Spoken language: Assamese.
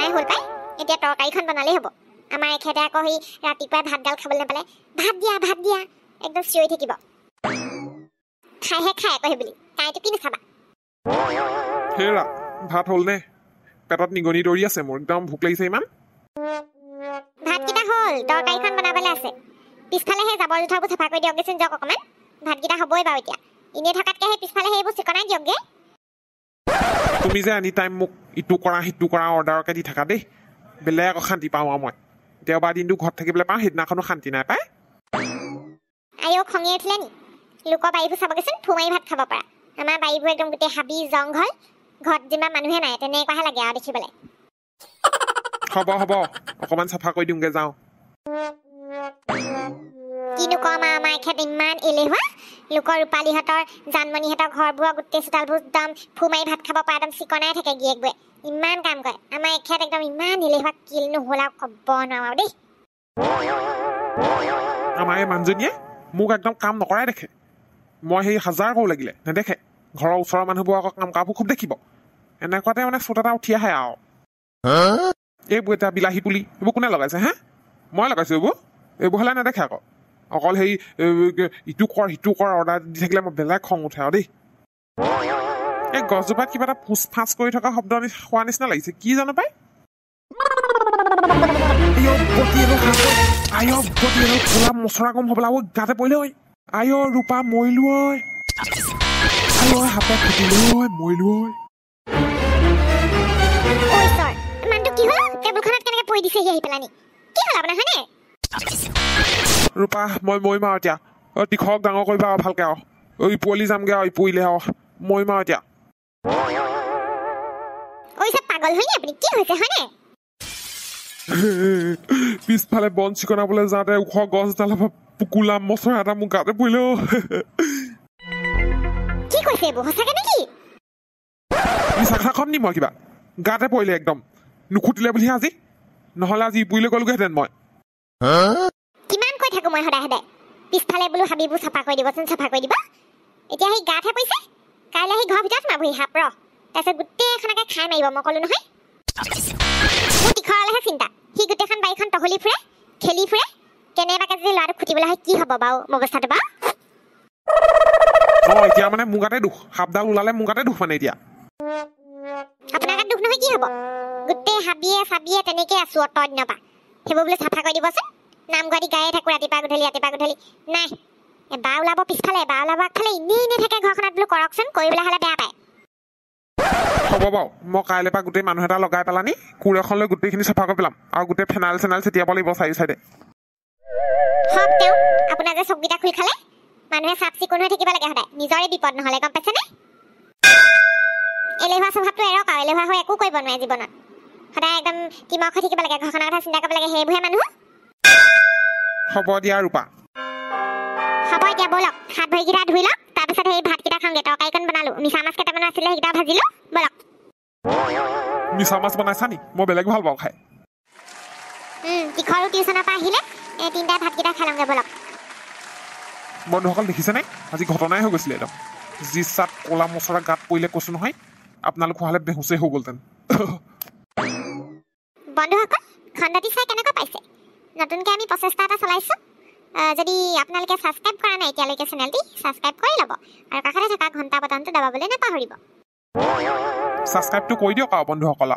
বনাই হ'ল পাই এতিয়া তৰকাৰীখন বনালেই হ'ব আমাৰ এখেতে আকৌ সেই ৰাতিপুৱাই ভাতগাল খাবলৈ নাপালে ভাত দিয়া একদম চিঞৰি থাকিব খাইহে খাই আকৌ সেই বুলি তাইতো কি নাখাবা হেৰা ভাত হ'ল নে পেটত নিগনি দৌৰি আছে মোৰ একদম ভোক লাগিছে ইমান ভাতকেইটা হ'ল তৰকাৰীখন বনাবলৈ আছে পিছফালে সেই জাবৰ জোথৰবোৰ চাফা কৰি দিয়কগৈচোন যাওক অকণমান ভাতকেইটা হ'বই বাৰু এতিয়া এনেই থকাতকৈ সেই পিছফালে সেইবোৰ চিকনাই দিয়কগৈ তুমি যে এনি টাইম মোক ইটো কৰা সিটো কৰা অৰ্ডাৰকে দি থাকা দেই বেলেগ অশান্তি পাওঁ আৰু মই দেওবাৰ দিনটো ঘৰত থাকিবলৈ পাওঁ সেইদিনাখনো শান্তি নাই পায় আইও খঙি উঠিলে নি লোকৰ বাৰীবোৰ চাবগৈচোন ফু মাৰি ভাত খাব পৰা আমাৰ বাৰীবোৰ একদম গোটেই হাবি জংঘল ঘৰত যিমান মানুহে নাই তেনেকুৱাহে লাগে আৰু দেখিবলৈ হ'ব অকণমান চাফা কৰি দিওঁগে যাওঁ কিনো কম আৰু আমাৰ এখেত ইমান এলেহুৱা লোকৰ ৰূপালীহঁতৰ জানমণিহঁতৰ ঘৰবোৰৰ গোটেই চোতালবোৰ একদম ফু মাৰি ভাত খাব পৰা একদম চিকনাই থাকে গিয়েকবোৰে ইমান কাম কৰে আমাৰ এখেত একদম ইমান এলেহুৱা কিল নহ'ল আৰু ক'ব নোৱাৰো দেই আমাৰ এই মানুহজনীয়ে মোক একদম কাম নকৰাই দেখে মই সেই হাজাৰ কৰো লাগিলে নেদেখে ঘৰৰ ওচৰৰ মানুহবোৰ আকৌ কাম কামবোৰ খুব দেখিব এনেকুৱাতে মানে চোত এটা উঠি আহে আৰু এইবোৰ এতিয়া বিলাহী পুলি এইবোৰ কোনে লগাইছে হা মই লগাইছো এইবোৰ হ'লে নেদেখে আকৌ অকল সেই ইটো কৰ সিটো কৰ অৰ্ডাৰ দি থাকিলে মই বেলেগ খং উঠে আৰু দেই এই গছজোপাত কিবা এটা ফুচ ফাঁচ কৰি থকা শব্দ হোৱা নিচিনা লাগিছে কি জানো পাই কোলা মচৰা কম হবলা গাতে পৰিলে ঐ আই ৰূপা মৰিলো ঐ হাতে ফুটিলো ঐ মৰিলো ৰূপা মই মৰিম আৰু এতিয়া তীখক ডাঙৰ কৰিবা আৰু ভালকে আৰু ইপুৱলি যামগে আৰু ইপুৰিলে আৰু মৰিম আৰু এতিয়া পিছফালে বন চিকনাবলৈ যাওঁতে ওখ গছডালৰ পৰা কোলা মচৰা এটা মোৰ গাতে পৰিলে মিছাখাখন নি মই কিবা গাতে পৰিলে একদম নুখুটিলে বুলি আজি নহ'লে আজি ইপুৰিলে গ'লোগেহেঁতেন মই কিমান কৈ থাকো মই সদায় সদায় পিছফালে বোলো হাবিবোৰ চাফা কৰি দিবচোন চাফা কৰি দিব এতিয়া সেই গাতহে পৰিছে কাইলৈ সেই ঘৰৰ ভিতৰত সোমাবহি সাপ ৰ তাৰপিছত গোটেইখনকে খাই মাৰিব মই ক'লো নহয় মোৰ তীখৰলৈহে চিন্তা সি গোটেইখন বাৰীখন টহলি ফুৰে খেলি ফুৰে কেনেবাকে যদি ল'ৰাটোক খুটিবলৈ হয় কি হ'ব বাৰু অৱস্থাটো বাৰু এতিয়া মানে মোৰ গাতে দুখ সাপডাল ওলালে মোৰ গাতে দুখ মানে এতিয়া আপোনাৰ গাত দুখ নহয় কি হ'ব গোটেই হাবিয়ে চাবিয়ে তেনেকৈ আছো অতৰ দিনৰ পৰা সেইবোৰ বোলো চাফা কৰি দিবচোন নামঘৰটি গায়ে থাকো ৰাতিপুৱা গধূলি নাই এবাৰ ওলাব পিছফালে এবাৰ ওলাব আগফালে এনেই থাকে ঘৰখনত বোলো কৰকচোন কৰিবলৈ হ'লে বেয়া পায় হ'ব বাৰু মই কাইলৈ পৰা গোটেই মানুহ এটা লগাই পেলানি কোৰ এখন লৈ গোটেইখিনি চাফা কৰি পেলাম আৰু গোটেই ফেনাইল চেনাইল ছটিয়াব লাগিব চাৰি চাইডে আপোনাৰ যে চককেইটা খুলি খালে মানুহে চাফ চিকুণ হৈ থাকিব লাগে সদায় নিজৰে বিপদ নহ'লে গম পাইছেনে এলেহুৱা স্বভাৱটো এৰক আৰু এলেহুৱা হৈ একো কৰিব নোৱাৰে জীৱনত সদায় একদম টিমক হৈ থাকিব লাগে ঘৰখনৰ কথা চিন্তা কৰিব লাগে সেইবোৰহে মানুহ হ'ব দিয়া ৰূপা হ'ব এতিয়া ব'লক হাত ভৰিকেইটা ধুই লওক তাৰপিছত সেই ভাতকেইটা খাওঁগে তৰকাৰীকণ বনালো মিছা মাছ কেইটামান আছিলে সেইকেইটা ভাজিলো ব'লক মিছা মাছ বনাইছা নি মই বেলেগ ভাল পাওঁ খাই তীখৰো টিউচনৰ পৰা আহিলে তিনিটাই ভাতকেইটা খাই লওঁগে ব'লক বন্ধুসকল দেখিছেনে আজি ঘটনাই হৈ গৈছিলে একদম যি চাত ক'লা মচৰা গাত পৰিলে কৈছো নহয় আপোনালোক হোৱালে বেহুচেই হৈ গ'লহেঁতেন বন্ধুসকল খণ্ডটি চাই কেনেকুৱা পাইছে নতুনকৈ আমি প্ৰচেষ্টা এটা চলাইছোঁ যদি আপোনালোকে ছাবস্ক্ৰাইব কৰা নাই এতিয়ালৈকে চেনেলটি ছাবস্ক্ৰাইব কৰি ল'ব আৰু কাষতে থকা ঘণ্টা বটনটো দবাবলৈ নাপাহৰিব ছাবস্ক্ৰাইবটো কৰি দিয়ক আৰু বন্ধুসকল